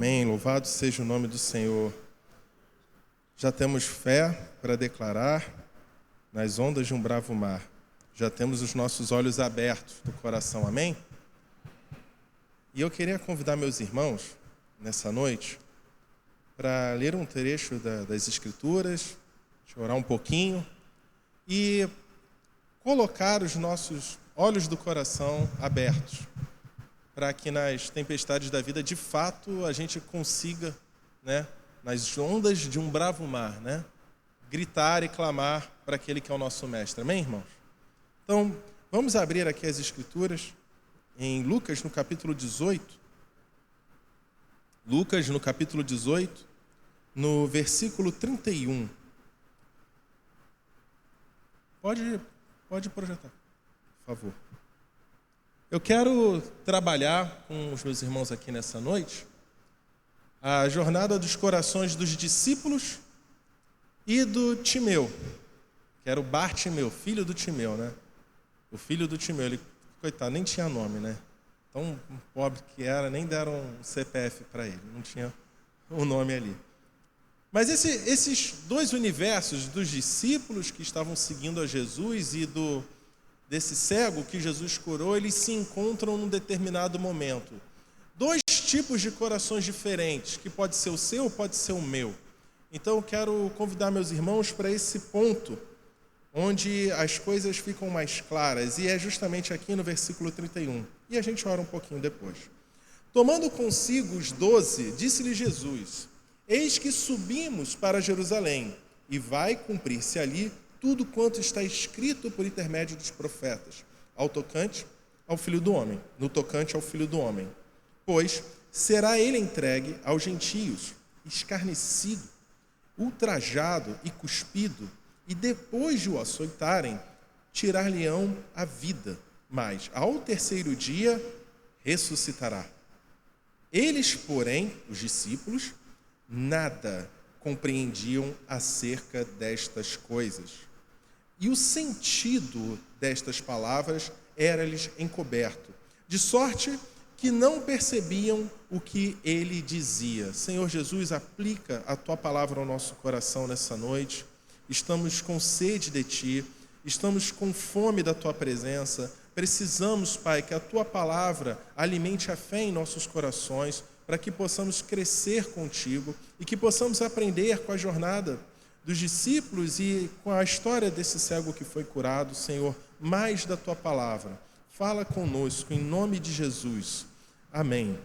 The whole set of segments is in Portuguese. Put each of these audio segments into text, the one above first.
Amém. Louvado seja o nome do Senhor. Já temos fé para declarar nas ondas de um bravo mar. Já temos os nossos olhos abertos do coração. Amém? E eu queria convidar meus irmãos, nessa noite, para ler um trecho das Escrituras, orar um pouquinho e colocar os nossos olhos do coração abertos, para que nas tempestades da vida, de fato, a gente consiga, nas ondas de um bravo mar, gritar e clamar para aquele que é o nosso mestre. Amém, irmãos? Então, vamos abrir aqui as Escrituras em Lucas, no capítulo 18. Lucas, no capítulo 18, no versículo 31. Pode projetar, por favor. Eu quero trabalhar com os meus irmãos aqui nessa noite a jornada dos corações dos discípulos e do Timeu, que era o Bartimeu, filho do Timeu, O filho do Timeu, ele, coitado, nem tinha nome, Tão pobre que era, nem deram um CPF para ele, não tinha um nome ali. Mas esses dois universos, dos discípulos que estavam seguindo a Jesus e desse cego que Jesus curou, eles se encontram num determinado momento. Dois tipos de corações diferentes, que pode ser o seu ou pode ser o meu. Então eu quero convidar meus irmãos para esse ponto, onde as coisas ficam mais claras, e é justamente aqui no versículo 31. E a gente ora um pouquinho depois. Tomando consigo os 12, disse-lhe Jesus: eis que subimos para Jerusalém, e vai cumprir-se ali tudo quanto está escrito por intermédio dos profetas, ao tocante ao Filho do Homem, no tocante ao Filho do Homem. Pois será ele entregue aos gentios, escarnecido, ultrajado e cuspido, e depois de o açoitarem, tirar-lhe-ão a vida, mas ao terceiro dia ressuscitará. Eles, porém, os discípulos, nada compreendiam acerca destas coisas. E o sentido destas palavras era-lhes encoberto, de sorte que não percebiam o que ele dizia. Senhor Jesus, aplica a Tua palavra ao nosso coração nessa noite. Estamos com sede de Ti, estamos com fome da Tua presença. Precisamos, Pai, que a Tua palavra alimente a fé em nossos corações, para que possamos crescer contigo e que possamos aprender com a jornada dos discípulos e com a história desse cego que foi curado. Senhor, mais da Tua palavra. Fala conosco, em nome de Jesus. Amém.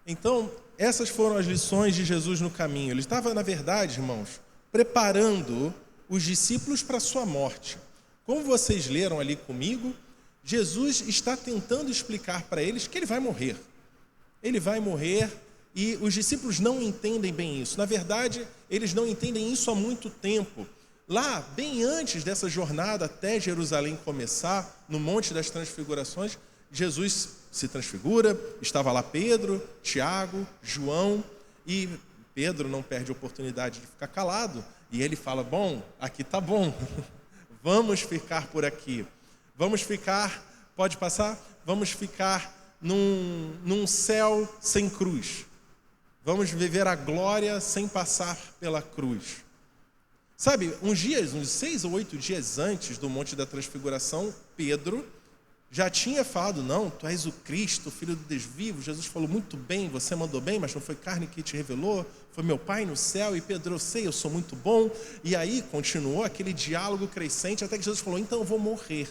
Então, essas foram as lições de Jesus no caminho. Ele estava, na verdade, irmãos, preparando os discípulos para a sua morte. Como vocês leram ali comigo, Jesus está tentando explicar para eles que ele vai morrer. Ele vai morrer e os discípulos não entendem bem isso. Na verdade, eles não entendem isso há muito tempo. Lá, bem antes dessa jornada até Jerusalém começar, no Monte das Transfigurações, Jesus se transfigura, estava lá Pedro, Tiago, João, e Pedro não perde a oportunidade de ficar calado, e ele fala: bom, aqui tá bom, vamos ficar por aqui, vamos ficar, pode passar? Vamos ficar num céu sem cruz, vamos viver a glória sem passar pela cruz. Sabe, uns 6 ou 8 dias antes do Monte da Transfiguração, Pedro já tinha falado: não, tu és o Cristo, o Filho do Deus vivo. Jesus falou: muito bem, você mandou bem, mas não foi carne que te revelou, foi meu Pai no céu. E Pedro: eu sei, eu sou muito bom. E aí continuou aquele diálogo crescente, até que Jesus falou: então eu vou morrer.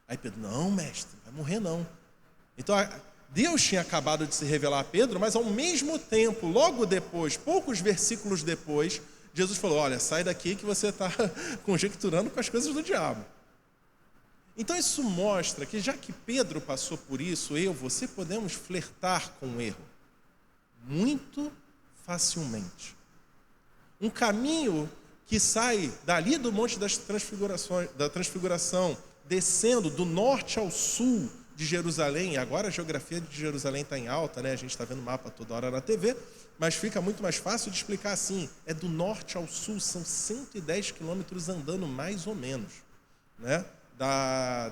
Aí Pedro: não, mestre, não vai morrer não. Então Deus tinha acabado de se revelar a Pedro, mas ao mesmo tempo, logo depois, poucos versículos depois, Jesus falou: olha, sai daqui que você está conjecturando com as coisas do diabo. Então isso mostra que, já que Pedro passou por isso, você podemos flertar com o erro muito facilmente. Um caminho que sai dali do Monte das Transfigurações, da Transfiguração, descendo do norte ao sul de Jerusalém. Agora a geografia de Jerusalém está em alta, A gente está vendo o mapa toda hora na TV, mas fica muito mais fácil de explicar assim: é do norte ao sul, são 110 quilômetros andando mais ou menos,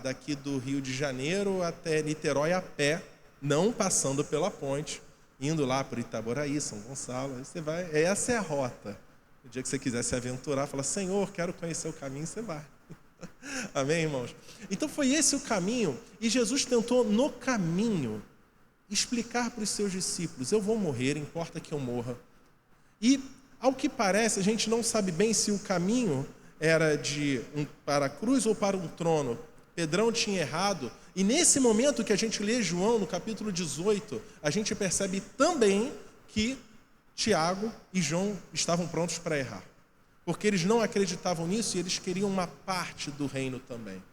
Daqui do Rio de Janeiro até Niterói a pé, não passando pela ponte, indo lá para Itaboraí, São Gonçalo, aí você vai, essa é a rota. No dia que você quiser se aventurar, fala, Senhor, quero conhecer o caminho, você vai. Amém, irmãos? Então foi esse o caminho, e Jesus tentou no caminho explicar para os seus discípulos, eu vou morrer, importa que eu morra. E, ao que parece, a gente não sabe bem se o caminho era para a cruz ou para um trono. Pedrão tinha errado, e nesse momento que a gente lê João, no capítulo 18, a gente percebe também que Tiago e João estavam prontos para errar. Porque eles não acreditavam nisso e eles queriam uma parte do reino também.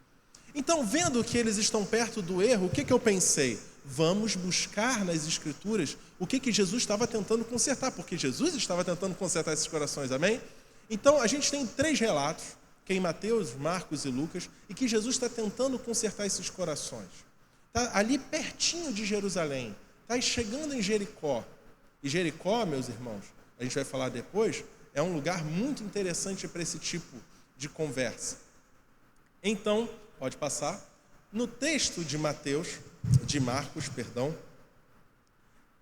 Então, vendo que eles estão perto do erro, o que eu pensei? Vamos buscar nas Escrituras o que Jesus estava tentando consertar, porque Jesus estava tentando consertar esses corações, amém? Então, a gente tem 3 relatos, que é em Mateus, Marcos e Lucas, e que Jesus está tentando consertar esses corações. Está ali pertinho de Jerusalém, está chegando em Jericó. E Jericó, meus irmãos, a gente vai falar depois, é um lugar muito interessante para esse tipo de conversa. Então, pode passar. No texto de Marcos,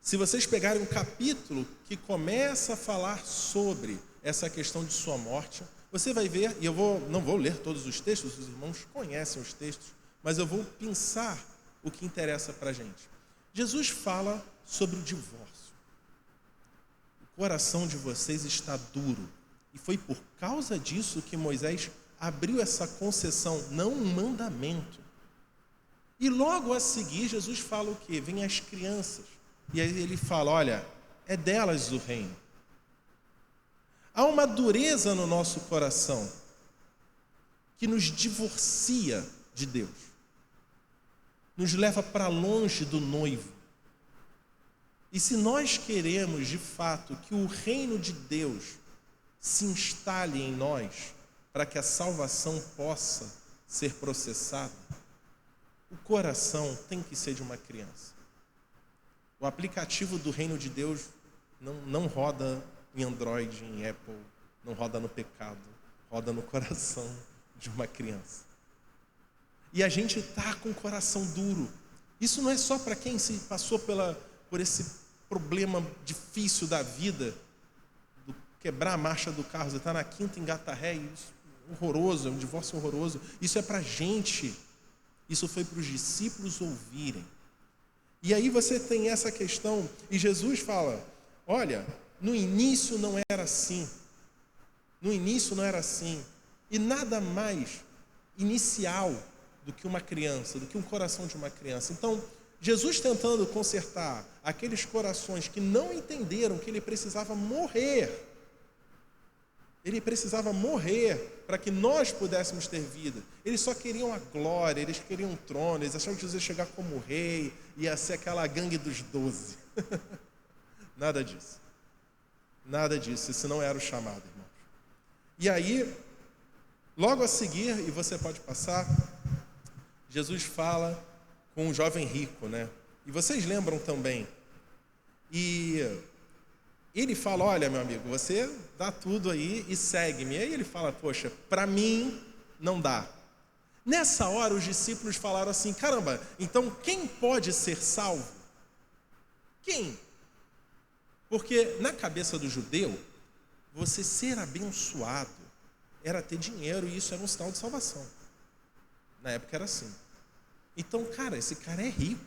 se vocês pegarem um capítulo que começa a falar sobre essa questão de sua morte, você vai ver, e eu não vou ler todos os textos, os irmãos conhecem os textos, mas eu vou pensar o que interessa para a gente. Jesus fala sobre o divórcio. O coração de vocês está duro, e foi por causa disso que Moisés abriu essa concessão, não um mandamento. E logo a seguir, Jesus fala o quê? Vem as crianças. E aí ele fala, olha, é delas o reino. Há uma dureza no nosso coração que nos divorcia de Deus. Nos leva para longe do noivo. E se nós queremos, de fato, que o reino de Deus se instale em nós, para que a salvação possa ser processada, o coração tem que ser de uma criança. O aplicativo do reino de Deus não roda em Android, em Apple, não roda no pecado, roda no coração de uma criança. E a gente está com o coração duro. Isso não é só para quem se passou por esse problema difícil da vida, do quebrar a marcha do carro, você está na quinta engatarré, isso é horroroso, é um divórcio horroroso. Isso é para a gente. Isso foi para os discípulos ouvirem. E aí você tem essa questão, e Jesus fala, olha, no início não era assim. No início não era assim. E nada mais inicial do que uma criança, do que um coração de uma criança. Então, Jesus tentando consertar aqueles corações que não entenderam que ele precisava morrer. Ele precisava morrer para que nós pudéssemos ter vida. Eles só queriam a glória, eles queriam um trono, eles achavam que Jesus ia chegar como rei, ia ser aquela gangue dos 12. Nada disso. Nada disso, isso não era o chamado, irmãos. E aí, logo a seguir, e você pode passar, Jesus fala com um jovem rico, né? E vocês lembram também. E ele fala, olha, meu amigo, você dá tudo aí e segue-me. E aí ele fala, poxa, para mim não dá. Nessa hora os discípulos falaram assim, caramba, então quem pode ser salvo? Quem? Porque na cabeça do judeu, você ser abençoado era ter dinheiro e isso era um sinal de salvação. Na época era assim. Então, cara, esse cara é rico.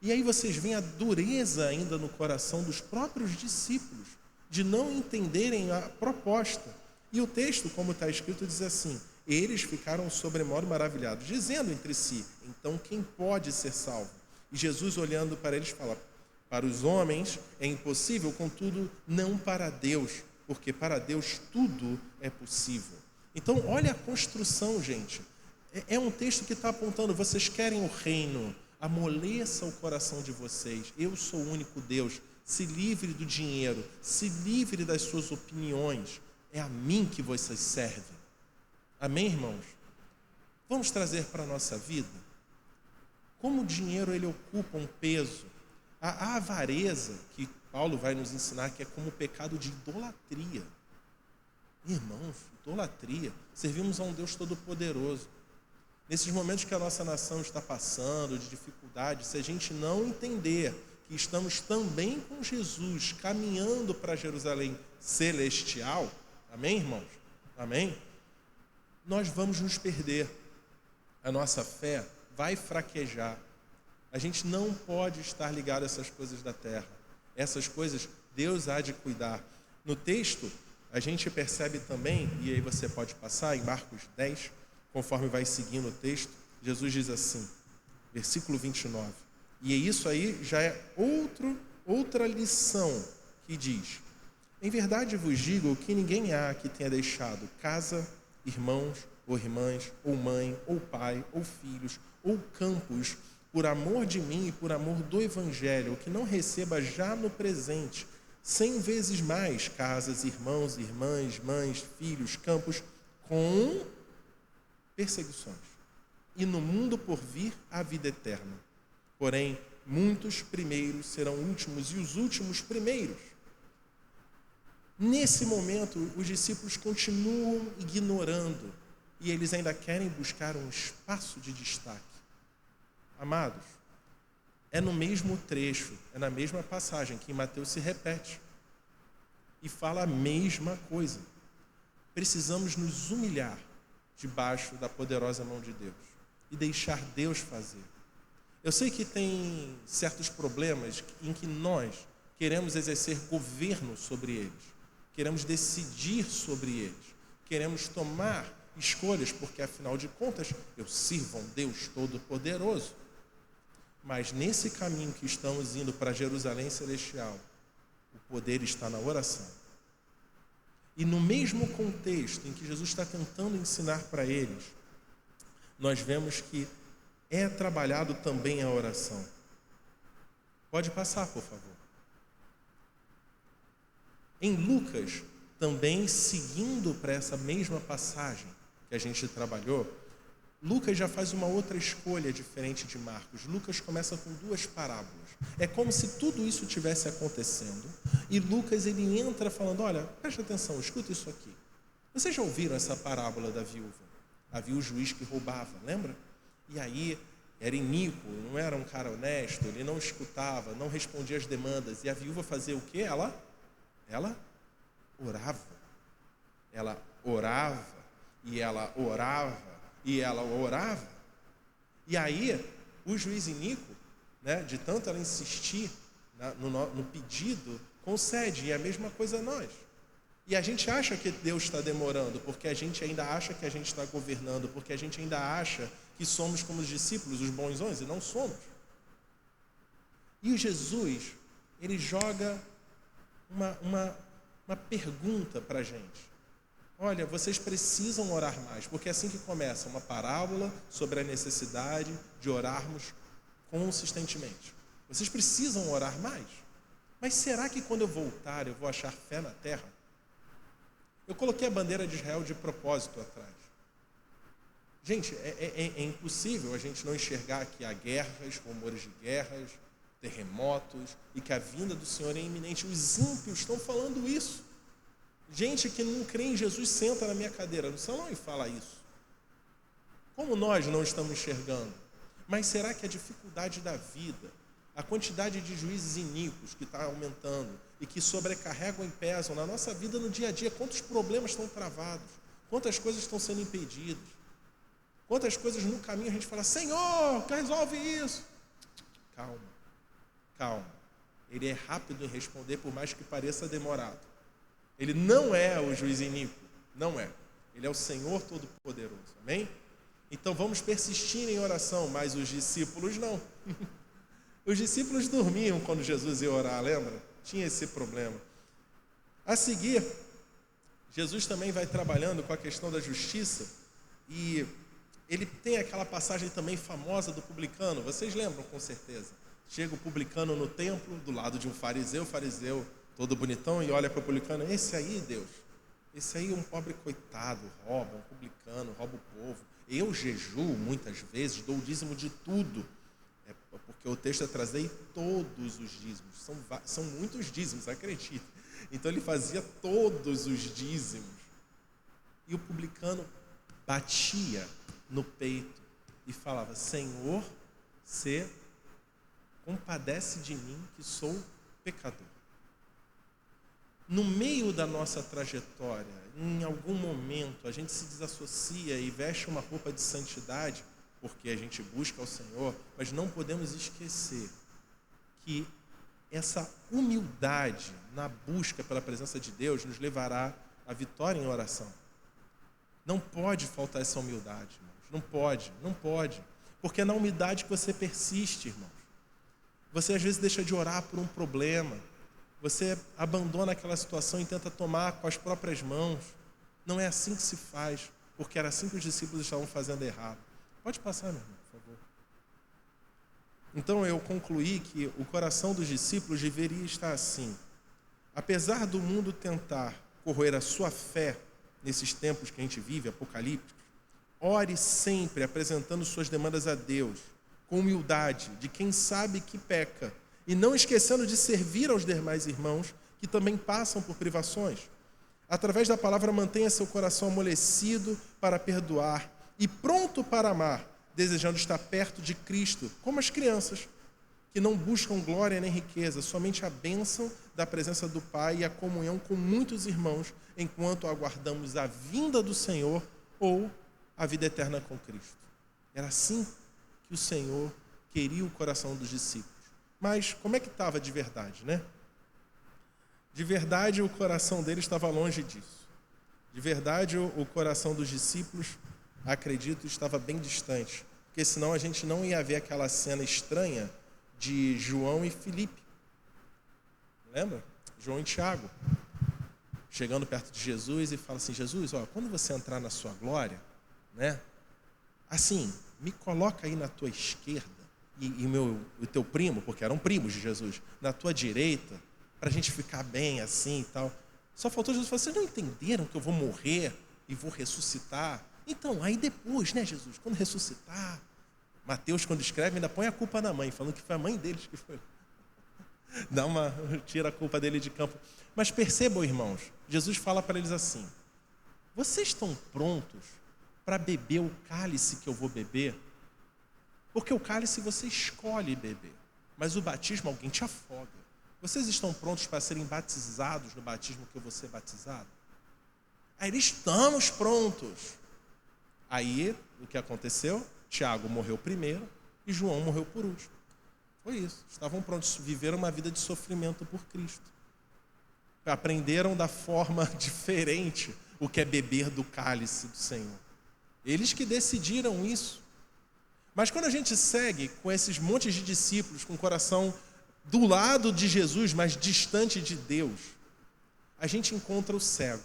E aí vocês veem a dureza ainda no coração dos próprios discípulos, de não entenderem a proposta. E o texto, como está escrito, diz assim, eles ficaram sobremodo maravilhados, dizendo entre si, então quem pode ser salvo? E Jesus, olhando para eles, fala, para os homens é impossível, contudo, não para Deus, porque para Deus tudo é possível. Então, olha a construção, gente. É um texto que está apontando, vocês querem o reino, amoleça o coração de vocês, eu sou o único Deus, se livre do dinheiro, se livre das suas opiniões, é a mim que vocês servem. Amém, irmãos? Vamos trazer para a nossa vida, como o dinheiro ele ocupa um peso, a avareza, que Paulo vai nos ensinar que é como o pecado de idolatria. Irmãos, idolatria, servimos a um Deus todo-poderoso. Nesses momentos que a nossa nação está passando, de dificuldade, se a gente não entender que estamos também com Jesus, caminhando para Jerusalém celestial, amém, irmãos? Amém? Nós vamos nos perder. A nossa fé vai fraquejar. A gente não pode estar ligado a essas coisas da terra. Essas coisas Deus há de cuidar. No texto, a gente percebe também, e aí você pode passar em Marcos 10, conforme vai seguindo o texto, Jesus diz assim, versículo 29. E isso aí já é outra lição que diz: em verdade vos digo que ninguém há que tenha deixado casa, irmãos ou irmãs, ou mãe, ou pai, ou filhos, ou campos, por amor de mim e por amor do Evangelho, que não receba já no presente 100 vezes mais casas, irmãos, irmãs, mães, filhos, campos, com perseguições. E no mundo por vir a vida eterna. Porém, muitos primeiros serão últimos e os últimos primeiros. Nesse momento, os discípulos continuam ignorando e eles ainda querem buscar um espaço de destaque. Amados, é no mesmo trecho, é na mesma passagem que em Mateus se repete e fala a mesma coisa. Precisamos nos humilhar debaixo da poderosa mão de Deus e deixar Deus fazer. Eu sei que tem certos problemas em que nós queremos exercer governo sobre eles, queremos decidir sobre eles, queremos tomar escolhas, porque afinal de contas eu sirvo a um Deus Todo-Poderoso. Mas nesse caminho que estamos indo para Jerusalém Celestial, o poder está na oração. E no mesmo contexto em que Jesus está tentando ensinar para eles, nós vemos que é trabalhado também a oração. Pode passar, por favor. Em Lucas, também seguindo para essa mesma passagem que a gente trabalhou, Lucas já faz uma outra escolha diferente de Marcos. Lucas começa com 2 parábolas. É como se tudo isso estivesse acontecendo e Lucas ele entra falando, olha, preste atenção, escuta isso aqui. Vocês já ouviram essa parábola da viúva? Havia o juiz que roubava, lembra? E aí era iníquo, não era um cara honesto, ele não escutava, não respondia às demandas. E a viúva fazia o quê? Ela orava. Ela orava, e ela orava, e ela orava. E aí, o juiz iníquo, né, de tanto ela insistir no pedido, concede. E é a mesma coisa nós. E a gente acha que Deus está demorando, porque a gente ainda acha que a gente está governando, porque a gente ainda acha que somos como os discípulos, os bonzões, e não somos. E o Jesus, ele joga uma pergunta para a gente. Olha, vocês precisam orar mais, porque é assim que começa uma parábola sobre a necessidade de orarmos consistentemente. Vocês precisam orar mais. Mas será que quando eu voltar eu vou achar fé na terra? Eu coloquei a bandeira de Israel de propósito atrás. Gente, é impossível a gente não enxergar que há guerras, rumores de guerras, terremotos, e que a vinda do Senhor é iminente. Os ímpios estão falando isso. Gente que não crê em Jesus senta na minha cadeira no salão e fala isso. Como nós não estamos enxergando? Mas será que a dificuldade da vida, a quantidade de juízes iníquos que está aumentando e que sobrecarregam e pesam na nossa vida no dia a dia, quantos problemas estão travados, quantas coisas estão sendo impedidas, quantas coisas no caminho a gente fala, Senhor, resolve isso. Calma. Ele é rápido em responder, por mais que pareça demorado. Ele não é o juiz iníquo, não é. Ele é o Senhor Todo-Poderoso, amém? Então vamos persistir em oração, mas os discípulos não. Os discípulos dormiam quando Jesus ia orar, lembra? Tinha esse problema. A seguir, Jesus também vai trabalhando com a questão da justiça e ele tem aquela passagem também famosa do publicano, vocês lembram com certeza. Chega o publicano no templo, do lado de um fariseu, todo bonitão, e olha para o publicano, esse aí, Deus, esse aí é um pobre coitado, rouba, um publicano, rouba o povo. Eu jejuo muitas vezes, dou o dízimo de tudo. É porque o texto é trazer todos os dízimos. São muitos dízimos, acredite. Então ele fazia todos os dízimos. E o publicano batia no peito e falava, Senhor, sê compadece de mim, que sou pecador. No meio da nossa trajetória, em algum momento, a gente se desassocia e veste uma roupa de santidade, porque a gente busca ao Senhor, mas não podemos esquecer que essa humildade na busca pela presença de Deus nos levará à vitória em oração. Não pode faltar essa humildade, irmãos. Não pode. Porque é na humildade que você persiste, irmãos. Você às vezes deixa de orar por um problema. Você abandona aquela situação e tenta tomar com as próprias mãos. Não é assim que se faz, porque era assim que os discípulos estavam fazendo errado. Pode passar, meu irmão, por favor. Então eu concluí que o coração dos discípulos deveria estar assim. Apesar do mundo tentar corroer a sua fé nesses tempos que a gente vive, apocalípticos, ore sempre apresentando suas demandas a Deus, com humildade, de quem sabe que peca, e não esquecendo de servir aos demais irmãos que também passam por privações. Através da palavra, mantenha seu coração amolecido para perdoar e pronto para amar, desejando estar perto de Cristo, como as crianças, que não buscam glória nem riqueza, somente a bênção da presença do Pai e a comunhão com muitos irmãos, enquanto aguardamos a vinda do Senhor ou a vida eterna com Cristo. Era assim que o Senhor queria o coração dos discípulos. Mas como é que estava de verdade, né? De verdade, o coração deles estava longe disso. De verdade, o coração dos discípulos, acredito, estava bem distante. Porque senão a gente não ia ver aquela cena estranha de João e Filipe. Lembra? João e Tiago. Chegando perto de Jesus e fala assim, Jesus, quando você entrar na sua glória, né? Assim, me coloca aí na tua esquerda e o teu primo, porque eram primos de Jesus, na tua direita, para a gente ficar bem assim e tal. Só faltou Jesus falar, vocês não entenderam que eu vou morrer e vou ressuscitar? Então, aí depois, né, Jesus, quando ressuscitar, Mateus, quando escreve, ainda põe a culpa na mãe, falando que foi a mãe deles que foi. Tira a culpa dele de campo. Mas percebam, irmãos, Jesus fala para eles assim, vocês estão prontos para beber o cálice que eu vou beber? Porque o cálice você escolhe beber, mas o batismo alguém te afoga. Vocês estão prontos para serem batizados no batismo que eu vou ser batizado? Aí eles estamos prontos. Aí, o que aconteceu? Tiago morreu primeiro e João morreu por último. Foi isso. Estavam prontos, viveram uma vida de sofrimento por Cristo. Aprenderam da forma diferente o que é beber do cálice do Senhor. Eles que decidiram isso. Mas quando a gente segue com esses montes de discípulos, com o coração do lado de Jesus, mas distante de Deus, a gente encontra o cego.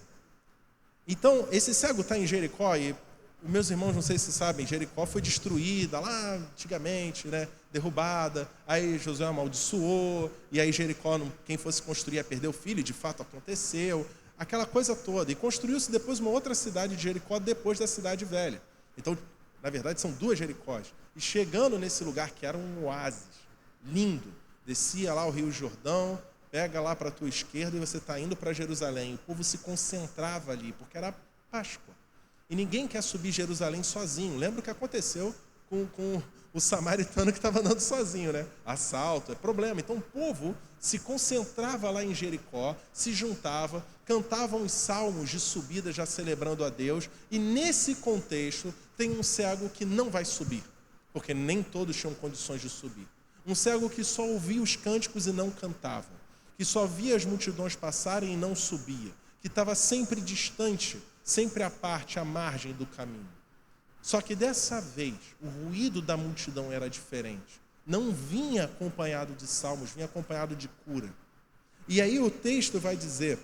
Então, esse cego está em Jericó, e os meus irmãos, não sei se sabem, Jericó foi destruída lá antigamente, né? Derrubada, aí Josué amaldiçoou, e aí Jericó, quem fosse construir ia perder o filho, e de fato aconteceu, aquela coisa toda. E construiu-se depois uma outra cidade de Jericó, depois da cidade velha. Então, na verdade, são duas Jericós. E chegando nesse lugar que era um oásis, lindo, descia lá o Rio Jordão, pega lá para a tua esquerda e você está indo para Jerusalém. O povo se concentrava ali, porque era Páscoa. E ninguém quer subir Jerusalém sozinho. Lembra o que aconteceu com o samaritano que estava andando sozinho, né? Assalto, é problema. Então o povo se concentrava lá em Jericó, se juntava, cantavam os salmos de subida já celebrando a Deus. E nesse contexto tem um cego que não vai subir, porque nem todos tinham condições de subir. Um cego que só ouvia os cânticos e não cantava, que só via as multidões passarem e não subia, que estava sempre distante, sempre à parte, à margem do caminho. Só que dessa vez, o ruído da multidão era diferente. Não vinha acompanhado de salmos, vinha acompanhado de cura. E aí o texto vai dizer,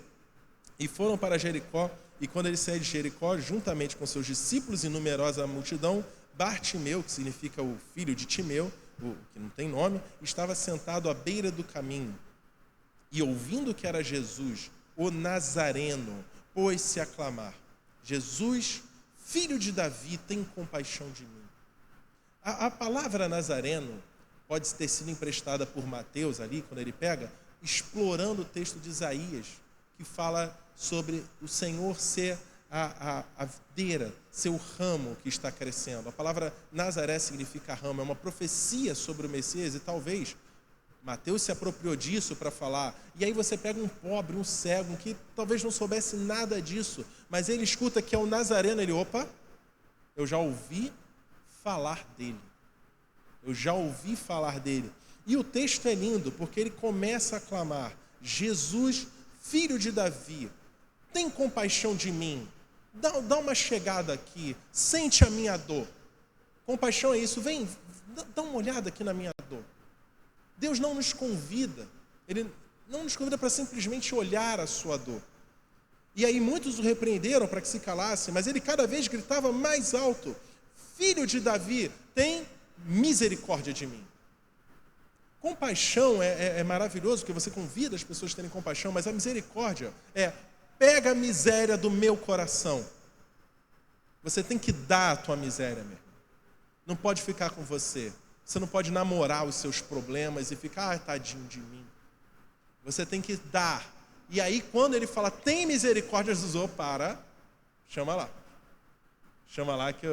e foram para Jericó, e quando ele saiu de Jericó, juntamente com seus discípulos e numerosa multidão, Bartimeu, que significa o filho de Timeu, que não tem nome, estava sentado à beira do caminho. E ouvindo que era Jesus, o Nazareno, pôs-se a clamar, Jesus, filho de Davi, tem compaixão de mim. A palavra Nazareno pode ter sido emprestada por Mateus ali, quando ele pega, explorando o texto de Isaías, que fala sobre o Senhor ser a videira, ser o ramo que está crescendo. A palavra Nazaré significa ramo, é uma profecia sobre o Messias, e talvez Mateus se apropriou disso para falar. E aí você pega um pobre, um cego, que talvez não soubesse nada disso, mas ele escuta que é o Nazareno, ele, opa, eu já ouvi falar dele. Eu já ouvi falar dele. E o texto é lindo, porque ele começa a clamar: Jesus, filho de Davi, tem compaixão de mim. Dá uma chegada aqui, sente a minha dor. Compaixão é isso, vem, dá uma olhada aqui na minha dor. Deus não nos convida, Ele não nos convida para simplesmente olhar a sua dor. E aí muitos o repreenderam para que se calasse, mas ele cada vez gritava mais alto: Filho de Davi, tem misericórdia de mim. Compaixão é maravilhoso, porque você convida as pessoas a terem compaixão, mas a misericórdia é: pega a miséria do meu coração. Você tem que dar a tua miséria, meu irmão. Não pode ficar com você. Você não pode namorar os seus problemas e ficar, tadinho de mim. Você tem que dar. E aí, quando ele fala, tem misericórdia, Jesus, chama lá. Chama lá que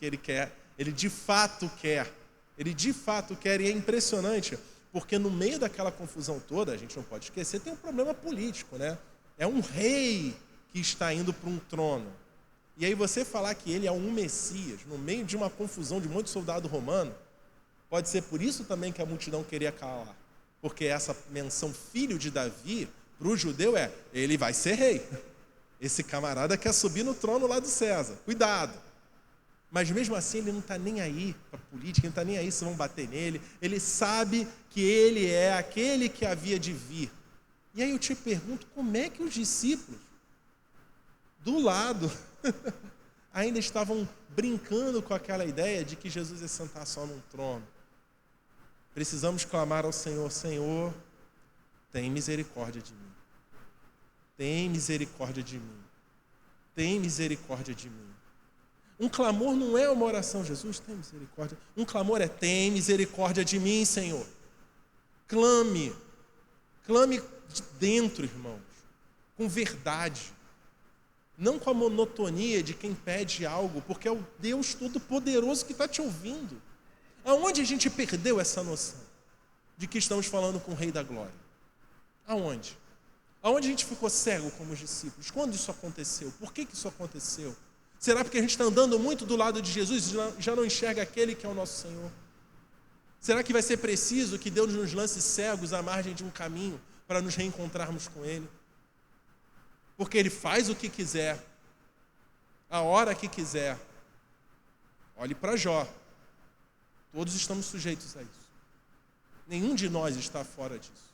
ele quer. Ele de fato quer. Ele de fato quer. E é impressionante, porque no meio daquela confusão toda, a gente não pode esquecer, tem um problema político, né? É um rei que está indo para um trono. E aí você falar que ele é um Messias, no meio de uma confusão de um monte de soldado romano, pode ser por isso também que a multidão queria calar. Porque essa menção filho de Davi, para o judeu ele vai ser rei. Esse camarada quer subir no trono lá do César. Cuidado. Mas mesmo assim ele não está nem aí para a política, ele não está nem aí se vão bater nele. Ele sabe que ele é aquele que havia de vir. E aí eu te pergunto, como é que os discípulos, do lado, ainda estavam brincando com aquela ideia de que Jesus ia sentar só num trono? Precisamos clamar ao Senhor: Senhor, tem misericórdia de mim. Tem misericórdia de mim. Tem misericórdia de mim. Um clamor não é uma oração: Jesus, tem misericórdia. Um clamor é: tem misericórdia de mim, Senhor. Clame. Clame de dentro, irmãos. Com verdade. Não com a monotonia de quem pede algo, porque é o Deus Todo-Poderoso que está te ouvindo. Aonde a gente perdeu essa noção de que estamos falando com o Rei da Glória? Aonde? Aonde a gente ficou cego como os discípulos? Quando isso aconteceu? Por que isso aconteceu? Será porque a gente está andando muito do lado de Jesus e já não enxerga aquele que é o nosso Senhor? Será que vai ser preciso que Deus nos lance cegos à margem de um caminho para nos reencontrarmos com Ele? Porque Ele faz o que quiser, a hora que quiser. Olhe para Jó. Todos estamos sujeitos a isso. Nenhum de nós está fora disso.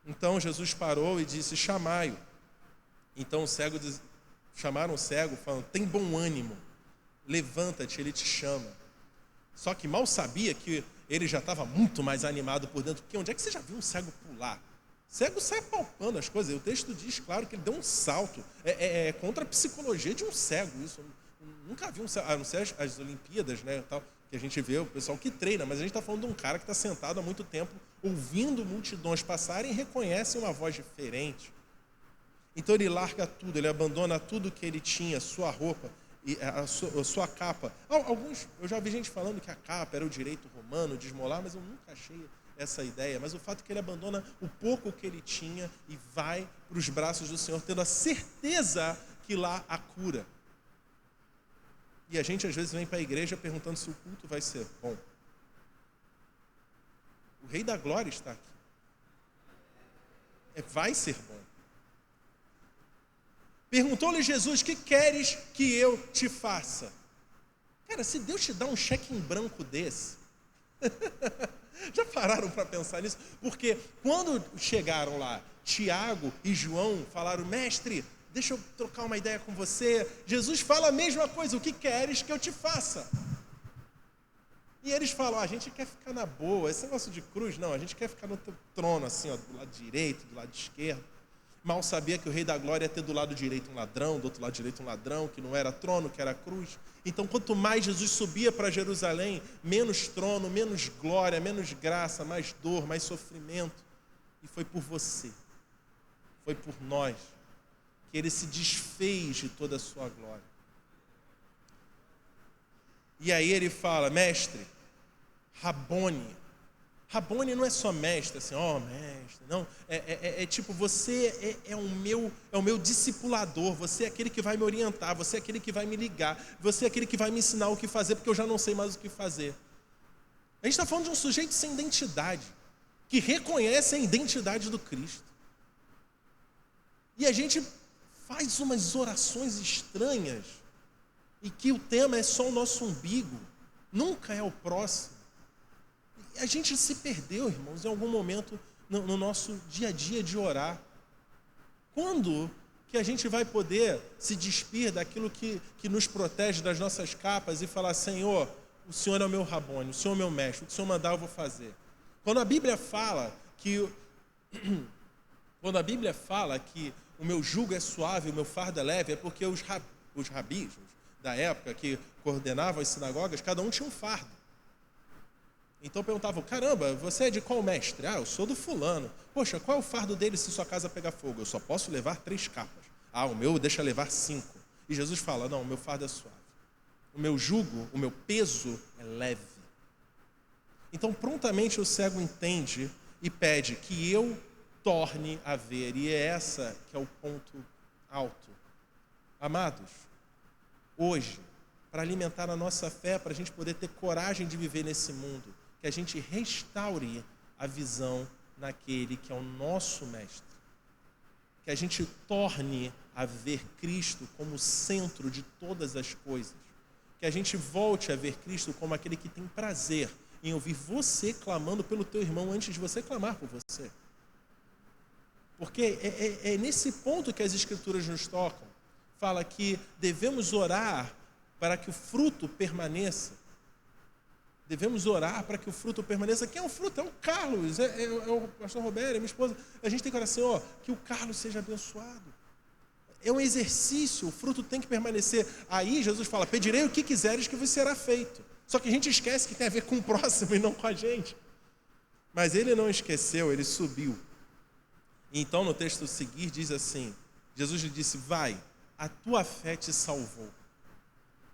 Então Jesus parou e disse: chamai-o. Então chamaram o cego, falando: tem bom ânimo, levanta-te, ele te chama. Só que mal sabia que ele já estava muito mais animado por dentro, porque onde é que você já viu um cego pular? Cego sai palpando as coisas. O texto diz, claro, que ele deu um salto. É contra a psicologia de um cego isso. Nunca vi um cego, a não ser as Olimpíadas, né, tal, que a gente vê o pessoal que treina, mas a gente está falando de um cara que está sentado há muito tempo, ouvindo multidões passarem e reconhece uma voz diferente. Então ele larga tudo, ele abandona tudo que ele tinha, sua roupa, e a sua capa. Alguns, eu já vi gente falando que a capa era o direito romano de esmolar, mas eu nunca achei essa ideia. Mas o fato é que ele abandona o pouco que ele tinha e vai para os braços do Senhor, tendo a certeza que lá há cura. E a gente às vezes vem para a igreja perguntando se o culto vai ser bom. O Rei da Glória está aqui. Vai ser bom. Perguntou-lhe Jesus: que queres que eu te faça? Cara, se Deus te dá um cheque em branco desse, já pararam para pensar nisso? Porque quando chegaram lá, Tiago e João falaram: mestre, deixa eu trocar uma ideia com você. Jesus fala a mesma coisa: o que queres que eu te faça? E eles falam: a gente quer ficar na boa, esse negócio de cruz, não, a gente quer ficar no teu trono, assim, ó, do lado direito, do lado esquerdo. Mal sabia que o Rei da Glória ia ter do lado direito um ladrão, do outro lado direito um ladrão, que não era trono, que era cruz. Então, quanto mais Jesus subia para Jerusalém, menos trono, menos glória, menos graça, mais dor, mais sofrimento. E foi por você, foi por nós, que ele se desfez de toda a sua glória. E aí ele fala: mestre, Rabone. Rabone não é só mestre, assim, mestre, não. Tipo, você é o meu discipulador, você é aquele que vai me orientar, você é aquele que vai me ligar, você é aquele que vai me ensinar o que fazer, porque eu já não sei mais o que fazer. A gente está falando de um sujeito sem identidade, que reconhece a identidade do Cristo. E a gente faz umas orações estranhas, e que o tema é só o nosso umbigo, nunca é o próximo. E a gente se perdeu, irmãos, em algum momento no nosso dia a dia de orar. Quando que a gente vai poder se despir daquilo que nos protege das nossas capas e falar: Senhor, o Senhor é o meu Rabone, o Senhor é o meu mestre, o que o Senhor mandar eu vou fazer. Quando a Bíblia fala que o meu jugo é suave, o meu fardo é leve, é porque os rabis da época que coordenavam as sinagogas, cada um tinha um fardo. Então perguntavam: caramba, você é de qual mestre? Eu sou do fulano. Poxa, qual é o fardo dele se sua casa pegar fogo? Eu só posso levar 3 capas. O meu deixa levar 5. E Jesus fala: não, o meu fardo é suave. O meu jugo, o meu peso é leve. Então prontamente o cego entende e pede que eu torne a ver. E é essa que é o ponto alto. Amados, hoje, para alimentar a nossa fé, para a gente poder ter coragem de viver nesse mundo, que a gente restaure a visão naquele que é o nosso mestre. Que a gente torne a ver Cristo como o centro de todas as coisas. Que a gente volte a ver Cristo como aquele que tem prazer em ouvir você clamando pelo teu irmão antes de você clamar por você. Porque é nesse ponto que as Escrituras nos tocam. Fala que devemos orar para que o fruto permaneça. Devemos orar para que o fruto permaneça. Quem é o fruto? É o Carlos, é o pastor Roberto, é minha esposa. A gente tem que orar assim, que o Carlos seja abençoado. É um exercício, o fruto tem que permanecer. Aí Jesus fala: pedirei o que quiseres que vos será feito. Só que a gente esquece que tem a ver com o próximo e não com a gente. Mas ele não esqueceu, ele subiu. E então no texto a seguir diz assim: Jesus lhe disse: vai, a tua fé te salvou.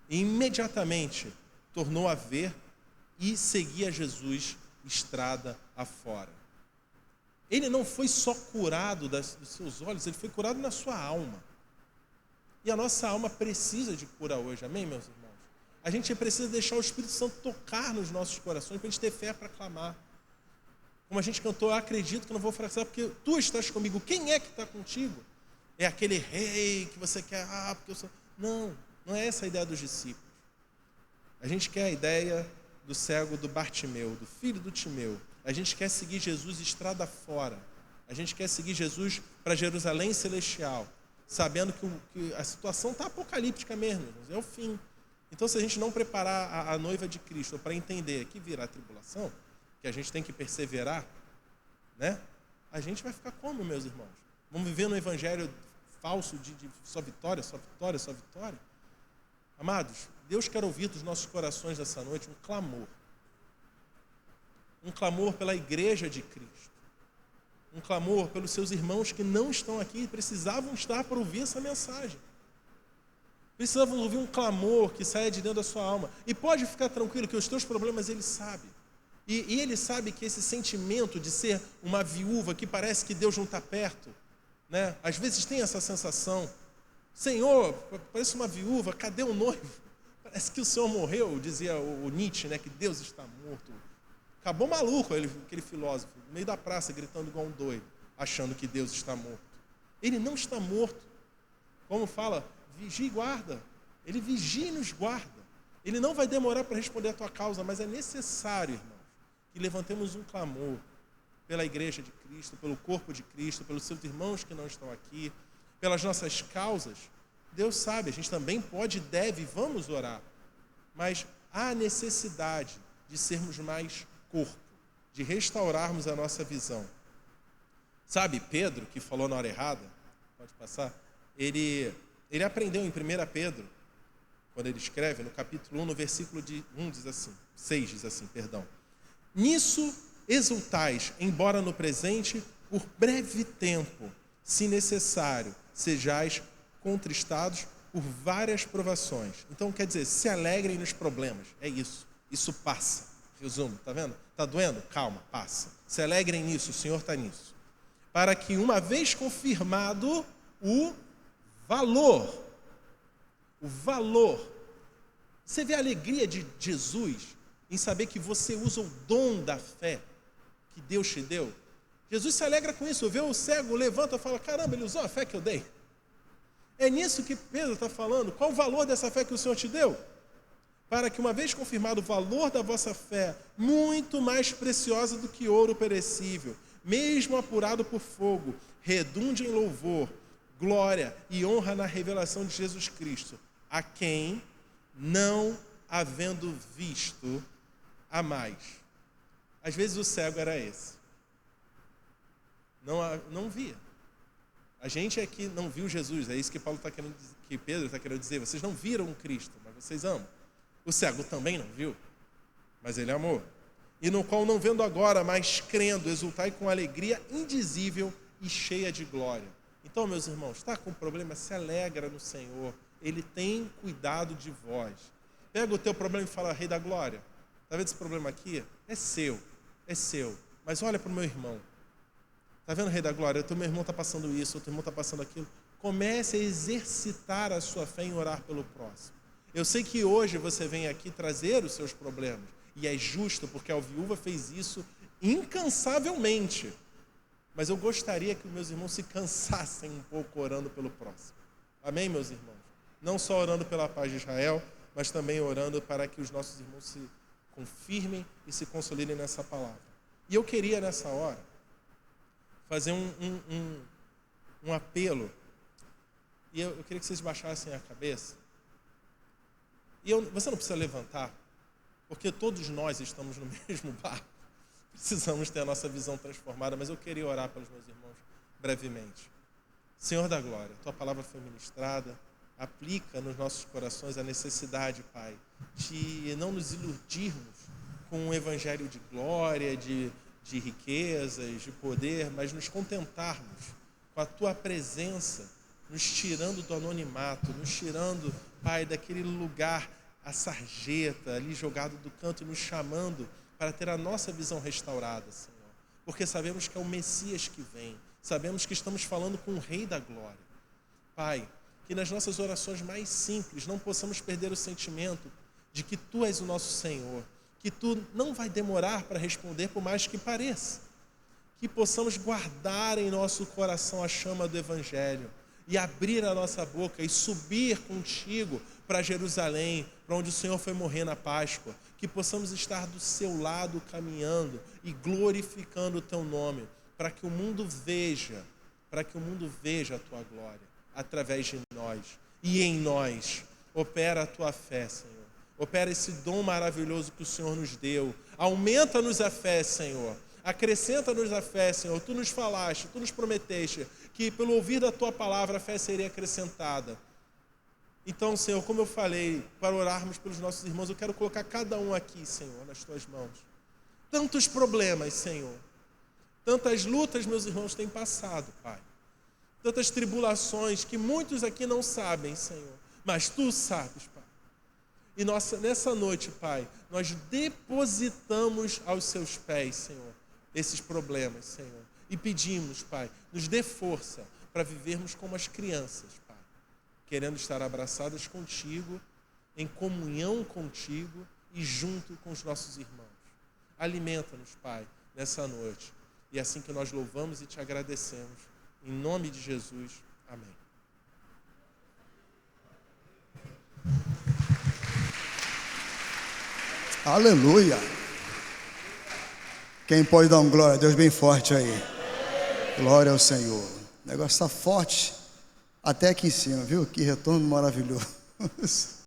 E imediatamente tornou a ver e seguia Jesus estrada afora. Ele não foi só curado dos seus olhos, ele foi curado na sua alma. E a nossa alma precisa de cura hoje, amém, meus irmãos? A gente precisa deixar o Espírito Santo tocar nos nossos corações para a gente ter fé para clamar. Como a gente cantou: eu acredito que não vou fracassar porque tu estás comigo. Quem é que está contigo? É aquele rei que você quer, porque eu sou... Não é essa a ideia dos discípulos. A gente quer a ideia do cego do Bartimeu, do filho do Timeu. A gente quer seguir Jesus estrada fora. A gente quer seguir Jesus para Jerusalém celestial, sabendo que a situação está apocalíptica mesmo, é o fim. Então, se a gente não preparar a noiva de Cristo para entender que virá a tribulação, que a gente tem que perseverar, né? A gente vai ficar como, meus irmãos? Vamos viver no evangelho falso de só vitória, só vitória, só vitória? Amados, Deus quer ouvir dos nossos corações nessa noite um clamor. Um clamor pela igreja de Cristo. Um clamor pelos seus irmãos que não estão aqui e precisavam estar para ouvir essa mensagem. Precisavam ouvir um clamor que saia de dentro da sua alma. E pode ficar tranquilo que os teus problemas Ele sabe. E Ele sabe que esse sentimento de ser uma viúva que parece que Deus não está perto, né? Às vezes tem essa sensação: Senhor, parece uma viúva, cadê o noivo? Parece que o Senhor morreu, dizia o Nietzsche, né? Que Deus está morto. Acabou maluco, aquele filósofo, no meio da praça, gritando igual um doido, achando que Deus está morto. Ele não está morto. Como fala, vigia e guarda. Ele vigia e nos guarda. Ele não vai demorar para responder a tua causa, mas é necessário, irmãos, que levantemos um clamor pela igreja de Cristo, pelo corpo de Cristo, pelos seus irmãos que não estão aqui, pelas nossas causas. Deus sabe, a gente também pode e deve, vamos orar. Mas há necessidade de sermos mais corpo, de restaurarmos a nossa visão. Sabe, Pedro, que falou na hora errada, pode passar, ele aprendeu em 1 Pedro, quando ele escreve, no capítulo 1, no versículo 6 diz assim, nisso exultais, embora no presente, por breve tempo, se necessário, sejais contristados por várias provações. Então, quer dizer, se alegrem nos problemas, é isso passa. Resumo, tá vendo? Tá doendo? Calma, passa. Se alegrem nisso, o Senhor está nisso. Para que, uma vez confirmado o valor, você vê a alegria de Jesus em saber que você usa o dom da fé que Deus te deu. Jesus se alegra com isso, vê o cego, levanta e fala, caramba, ele usou a fé que eu dei. É nisso que Pedro está falando. Qual o valor dessa fé que o Senhor te deu? Para que, uma vez confirmado o valor da vossa fé, muito mais preciosa do que ouro perecível, mesmo apurado por fogo, redunde em louvor, glória e honra na revelação de Jesus Cristo, a quem, não havendo visto, a mais. Às vezes o cego era esse. Não via. A gente é que não viu Jesus, é isso que que Pedro está querendo dizer. Vocês não viram o Cristo, mas vocês amam. O cego também não viu, mas ele amou. E no qual não vendo agora, mas crendo, exultai com alegria indizível e cheia de glória. Então, meus irmãos, está com problema, se alegra no Senhor. Ele tem cuidado de vós. Pega o teu problema e fala, Rei da Glória, está vendo esse problema aqui? É seu, mas olha para o meu irmão. Está vendo, Rei da Glória? O teu meu irmão está passando isso, o teu irmão está passando aquilo. Comece a exercitar a sua fé em orar pelo próximo. Eu sei que hoje você vem aqui trazer os seus problemas, e é justo, porque a viúva fez isso incansavelmente. Mas eu gostaria que os meus irmãos se cansassem um pouco orando pelo próximo. Amém, meus irmãos? Não só orando pela paz de Israel, mas também orando para que os nossos irmãos se confirmem e se consolidem nessa palavra. E eu queria, nessa hora, fazer um apelo. E eu queria que vocês baixassem a cabeça. E você não precisa levantar, porque todos nós estamos no mesmo barco. Precisamos ter a nossa visão transformada, mas eu queria orar pelos meus irmãos brevemente. Senhor da glória, Tua palavra foi ministrada, aplica nos nossos corações a necessidade, Pai, de não nos iludirmos com um evangelho de glória, de riquezas, de poder, mas nos contentarmos com a Tua presença, nos tirando do anonimato, nos tirando, Pai, daquele lugar, a sarjeta ali jogado do canto e nos chamando para ter a nossa visão restaurada, Senhor. Porque sabemos que é o Messias que vem, sabemos que estamos falando com o Rei da Glória. Pai, que nas nossas orações mais simples não possamos perder o sentimento de que Tu és o nosso Senhor, que Tu não vai demorar para responder por mais que pareça. Que possamos guardar em nosso coração a chama do Evangelho e abrir a nossa boca e subir contigo para Jerusalém, para onde o Senhor foi morrer na Páscoa. Que possamos estar do seu lado caminhando e glorificando o Teu nome, para que o mundo veja a Tua glória através de nós. E em nós opera a Tua fé, Senhor. Opera esse dom maravilhoso que o Senhor nos deu. Aumenta-nos a fé, Senhor. Acrescenta-nos a fé, Senhor. Tu nos falaste, Tu nos prometeste que pelo ouvir da Tua palavra a fé seria acrescentada. Então, Senhor, como eu falei, para orarmos pelos nossos irmãos, eu quero colocar cada um aqui, Senhor, nas Tuas mãos. Tantos problemas, Senhor. Tantas lutas meus irmãos têm passado, Pai. Tantas tribulações que muitos aqui não sabem, Senhor. Mas Tu sabes, Pai. E nessa noite, Pai, nós depositamos aos Seus pés, Senhor, esses problemas, Senhor. E pedimos, Pai, nos dê força para vivermos como as crianças, Pai. Querendo estar abraçadas contigo, em comunhão contigo e junto com os nossos irmãos. Alimenta-nos, Pai, nessa noite. E é assim que nós louvamos e Te agradecemos. Em nome de Jesus. Amém. Aleluia! Quem pode dar um glória a Deus bem forte aí? Glória ao Senhor. O negócio está forte até aqui em cima, viu? Que retorno maravilhoso.